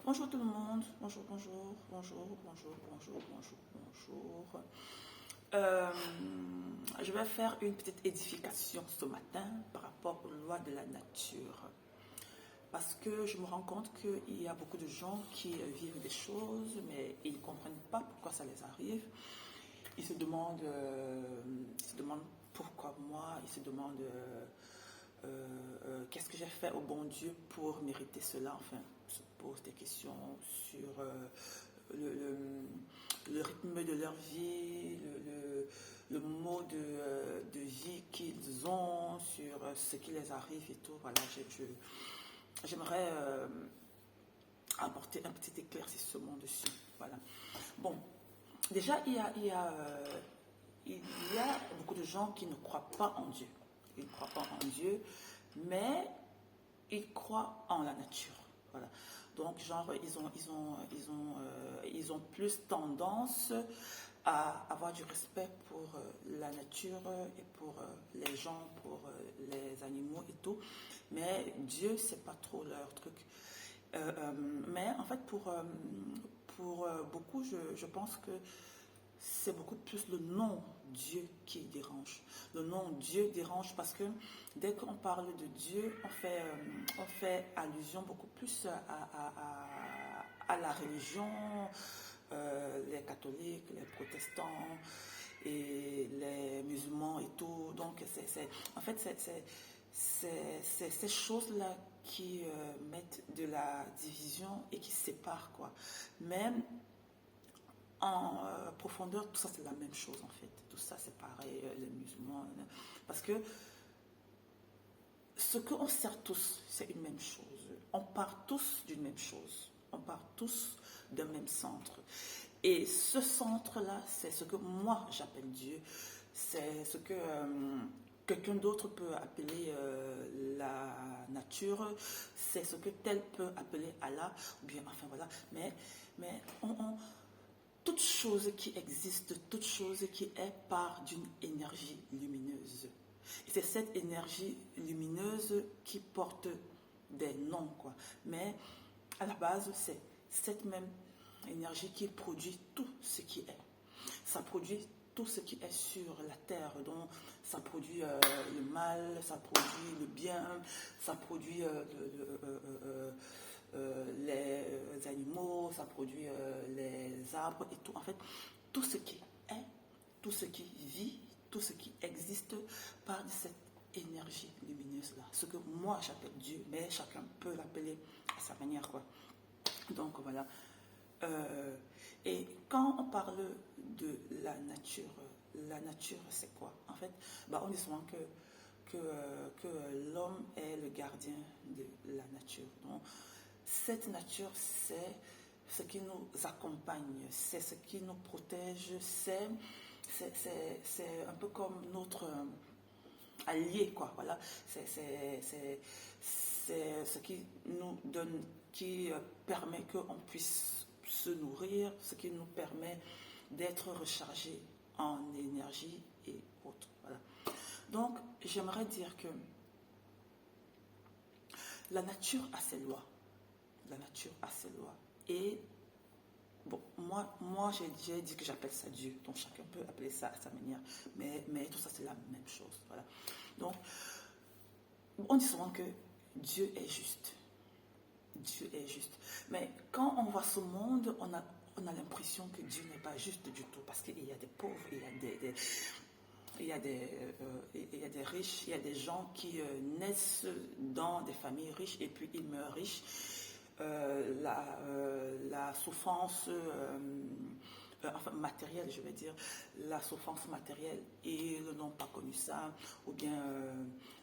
Bonjour tout le monde, bonjour, bonjour, bonjour, bonjour, bonjour, bonjour, bonjour. Euh, je vais faire une petite édification ce matin par rapport aux lois de la nature. Parce que je me rends compte qu'il y a beaucoup de gens qui vivent des choses, mais ils ne comprennent pas pourquoi ça les arrive. Ils se demandent pourquoi moi, ils se demandent qu'est-ce que j'ai fait au bon Dieu pour mériter cela. Enfin, ils se posent des questions sur le, le rythme de leur vie, le mode de vie qu'ils ont, sur ce qui les arrive et tout. Voilà, j'aimerais apporter un petit éclaircissement dessus. Voilà. Bon, déjà, il y a beaucoup de gens qui ne croient pas en Dieu. Ils ne croient pas en Dieu, mais ils croient en la nature. Voilà. Donc, genre, ils ont plus tendance à avoir du respect pour la nature et pour les gens, pour les animaux et tout. Mais Dieu, c'est pas trop leur truc. Mais en fait, pour beaucoup, je pense que c'est beaucoup plus le nom Dieu qui dérange. Le nom Dieu dérange parce que dès qu'on parle de Dieu, on fait allusion beaucoup plus à la religion, les catholiques, les protestants et les musulmans et tout. Donc, en fait, c'est ces choses-là qui mettent de la division et qui séparent, quoi. Même en profondeur, tout ça c'est la même chose en fait. Tout ça c'est pareil, les musulmans. Parce que ce qu'on sert tous, c'est une même chose. On part tous d'une même chose. On part tous d'un même centre. Et ce centre-là, c'est ce que moi j'appelle Dieu. C'est ce que quelqu'un d'autre peut appeler la nature. C'est ce que tel peut appeler Allah. Ou bien, enfin voilà. Mais toute chose qui existe, toute chose qui est part d'une énergie lumineuse. Et c'est cette énergie lumineuse qui porte des noms, quoi. Mais à la base, c'est cette même énergie qui produit tout ce qui est. Ça produit tout ce qui est sur la terre. Donc, ça produit le mal, ça produit le bien, ça produit les animaux, ça produit les arbres et tout. En fait, tout ce qui est, tout ce qui vit, tout ce qui existe part de cette énergie lumineuse-là. Ce que moi j'appelle Dieu, mais chacun peut l'appeler à sa manière, quoi. Donc voilà. Et quand on parle de la nature c'est quoi? En fait, on dit souvent que l'homme est le gardien de la nature. Donc, cette nature, c'est ce qui nous accompagne, c'est ce qui nous protège, c'est un peu comme notre allié, quoi. Voilà. C'est ce qui nous donne, qui permet qu'on puisse se nourrir, ce qui nous permet d'être rechargé en énergie et autres. Voilà. Donc, j'aimerais dire que la nature a ses lois. La nature a ses lois. Et bon, moi j'ai dit que j'appelle ça Dieu. Donc chacun peut appeler ça à sa manière. Mais tout ça, c'est la même chose. Voilà. Donc, on dit souvent que Dieu est juste. Dieu est juste. Mais quand on voit ce monde, on a l'impression que Dieu n'est pas juste du tout. Parce qu'il y a des pauvres, il y a des riches, il y a des gens qui naissent dans des familles riches et puis ils meurent riches. La souffrance enfin matérielle, je vais dire, la souffrance matérielle, ils n'ont pas connu ça, ou bien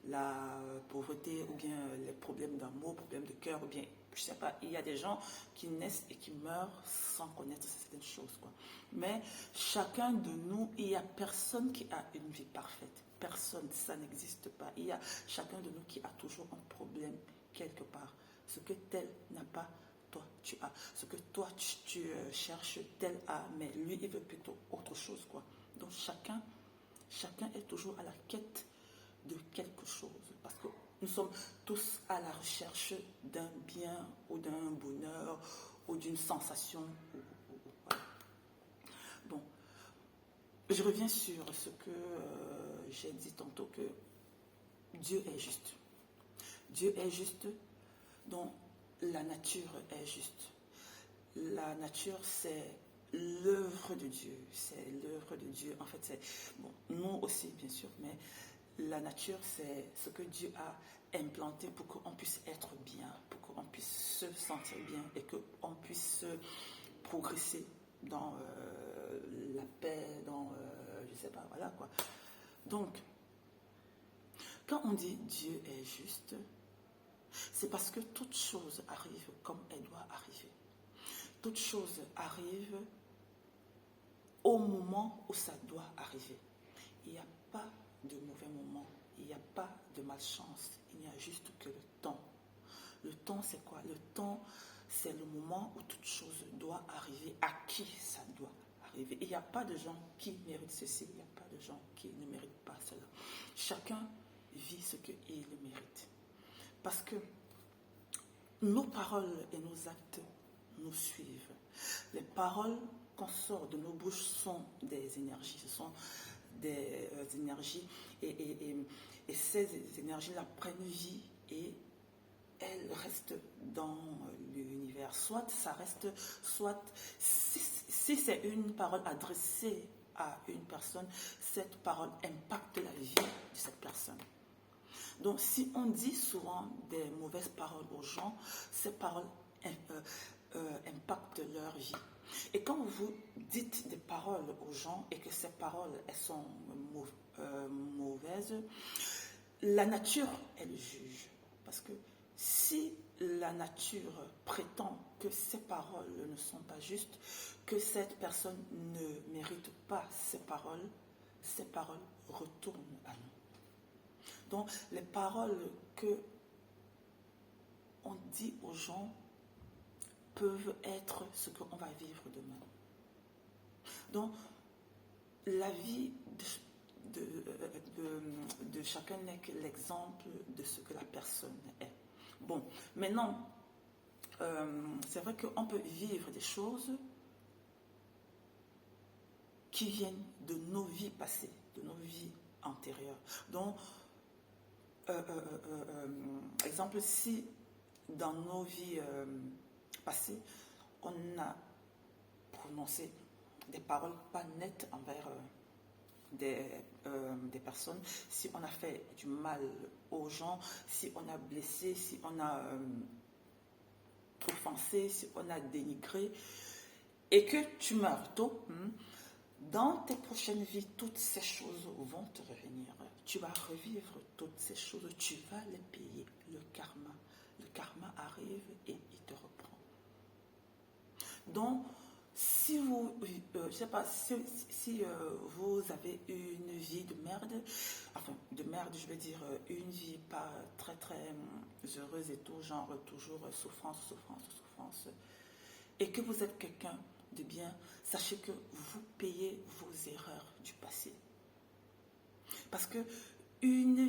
la pauvreté, ou bien les problèmes d'amour, problèmes de cœur, ou bien, je sais pas, il y a des gens qui naissent et qui meurent sans connaître certaines choses, quoi. Mais chacun de nous, il n'y a personne qui a une vie parfaite. Personne, ça n'existe pas. Il y a chacun de nous qui a toujours un problème quelque part. Ce que tel n'a pas, toi tu as. Ce que toi tu cherches, tel a, mais lui il veut plutôt autre chose, quoi. Donc chacun est toujours à la quête de quelque chose. Parce que nous sommes tous à la recherche d'un bien ou d'un bonheur d'une sensation. Voilà. Bon, je reviens sur ce que j'ai dit tantôt, que Dieu est juste. Dieu est juste, donc la nature est juste. La nature, c'est l'œuvre de Dieu. C'est l'œuvre de Dieu. En fait, c'est, bon, nous aussi, bien sûr, mais la nature, c'est ce que Dieu a implanté pour qu'on puisse être bien, pour qu'on puisse se sentir bien et qu'on puisse progresser dans la paix, dans, je sais pas, voilà quoi. Donc, quand on dit Dieu est juste, c'est parce que toute chose arrive comme elle doit arriver. Toute chose arrive au moment où ça doit arriver. Il n'y a pas de mauvais moment, il n'y a pas de malchance, il n'y a juste que le temps. Le temps, c'est quoi? Le temps, c'est le moment où toute chose doit arriver, à qui ça doit arriver. Il n'y a pas de gens qui méritent ceci, il n'y a pas de gens qui ne méritent pas cela. Chacun vit ce qu'il mérite. Parce que nos paroles et nos actes nous suivent. Les paroles qu'on sort de nos bouches sont des énergies, ce sont des énergies et ces énergies-là prennent vie et elles restent dans l'univers. Soit ça reste, soit si c'est une parole adressée à une personne, cette parole impacte la vie de cette personne. Donc si on dit souvent des mauvaises paroles aux gens, ces paroles impactent leur vie. Et quand vous dites des paroles aux gens et que ces paroles elles sont mauvaises, la nature, elle juge. Parce que si la nature prétend que ces paroles ne sont pas justes, que cette personne ne mérite pas ces paroles retournent à nous. Donc les paroles que on dit aux gens peuvent être ce qu'on va vivre demain. Donc, la vie de chacun n'est que l'exemple de ce que la personne est. Bon, maintenant, c'est vrai qu'on peut vivre des choses qui viennent de nos vies passées, de nos vies antérieures. Donc, exemple, si dans nos vies passées, on a prononcé des paroles pas nettes envers des personnes, si on a fait du mal aux gens, si on a blessé, si on a offensé, si on a dénigré, et que tu meurs tôt, dans tes prochaines vies, toutes ces choses vont te revenir. Tu vas revivre toutes ces choses, tu vas les payer. Le karma arrive et il te reprend. Donc, si vous, je ne sais pas, si vous avez une vie de merde, enfin de merde, je veux dire une vie pas très très heureuse et tout, genre toujours souffrance, et que vous êtes quelqu'un de bien, sachez que vous payez vos erreurs du passé. Parce que une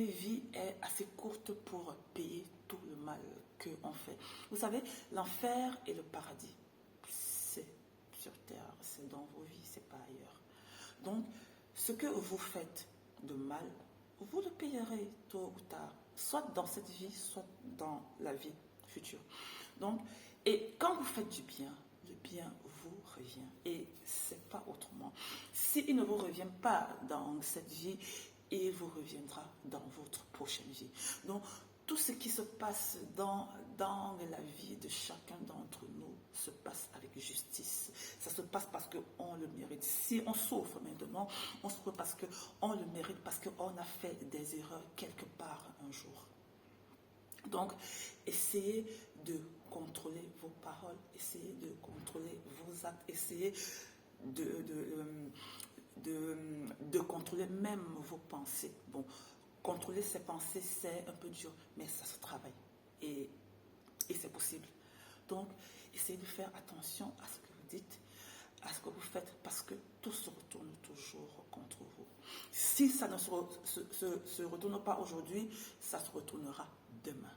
vie est assez courte pour payer tout le mal qu'on fait. Vous savez, l'enfer et le paradis, c'est sur terre, c'est dans vos vies, c'est pas ailleurs. Donc, ce que vous faites de mal, vous le payerez tôt ou tard, soit dans cette vie, soit dans la vie future. Donc, et quand vous faites du bien, le bien vous revient. Et c'est pas autrement. S'il ne vous revient pas dans cette vie, il vous reviendra dans votre prochaine vie. Donc, tout ce qui se passe dans la vie de chacun d'entre nous se passe avec justice. Ça se passe parce qu'on le mérite. Si on souffre maintenant, on souffre parce qu'on le mérite, parce qu'on a fait des erreurs quelque part un jour. Donc, essayez de contrôler vos paroles, essayez de contrôler vos actes, essayez de contrôler même vos pensées. Bon, contrôler ses pensées, c'est un peu dur, mais ça se travaille. Et c'est possible. Donc, essayez de faire attention à ce que vous dites, à ce que vous faites, parce que tout se retourne toujours contre vous. Si ça ne se retourne pas aujourd'hui, ça se retournera demain.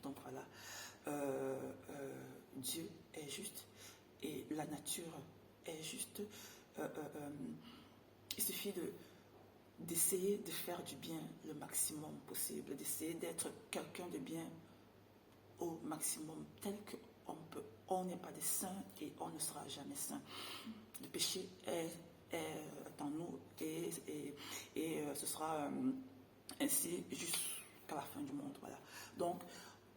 Donc voilà, Dieu est juste et la nature est juste. Il suffit d'essayer de faire du bien le maximum possible, d'essayer d'être quelqu'un de bien au maximum, tel qu'on peut. On n'est pas des saints et on ne sera jamais saint. Le péché est en nous et ce sera ainsi jusqu'à la fin du monde. Voilà. Donc,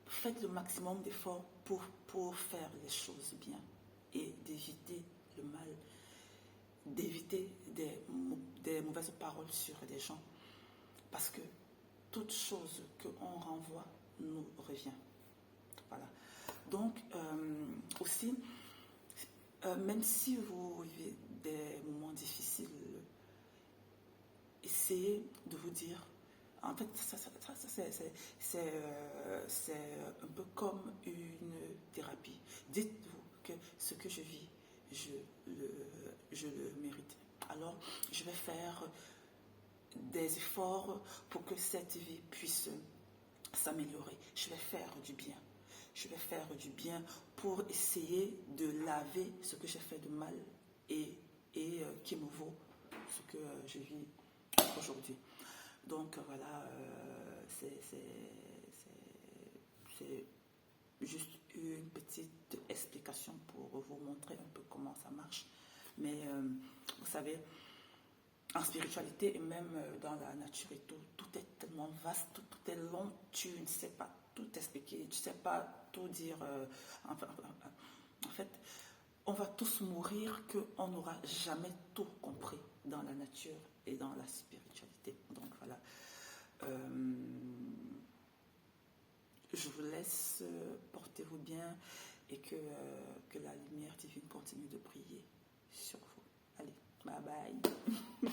faites le maximum d'efforts pour faire les choses bien et d'éviter le mal, d'éviter des mauvaises paroles sur des gens. Parce que toute chose qu'on renvoie nous revient. Voilà. Donc, aussi, même si vous vivez des moments difficiles, essayez de vous dire, en fait, c'est un peu comme une thérapie. Dites-vous que ce que je vis, je le mérite. Alors, je vais faire des efforts pour que cette vie puisse s'améliorer. Je vais faire du bien. Je vais faire du bien pour essayer de laver ce que j'ai fait de mal et qui me vaut ce que je vis aujourd'hui. Donc voilà, c'est juste une petite explication pour vous montrer un peu comment ça marche. Mais vous savez, en spiritualité et même dans la nature et tout est tellement vaste, tout est long, tu ne sais pas tout expliquer, tu ne sais pas tout dire. En fait, on va tous mourir qu'on n'aura jamais tout compris dans la nature et dans la spiritualité. Donc voilà. Je vous laisse, portez-vous bien et que la lumière divine continue de briller sur vous. Allez, bye bye.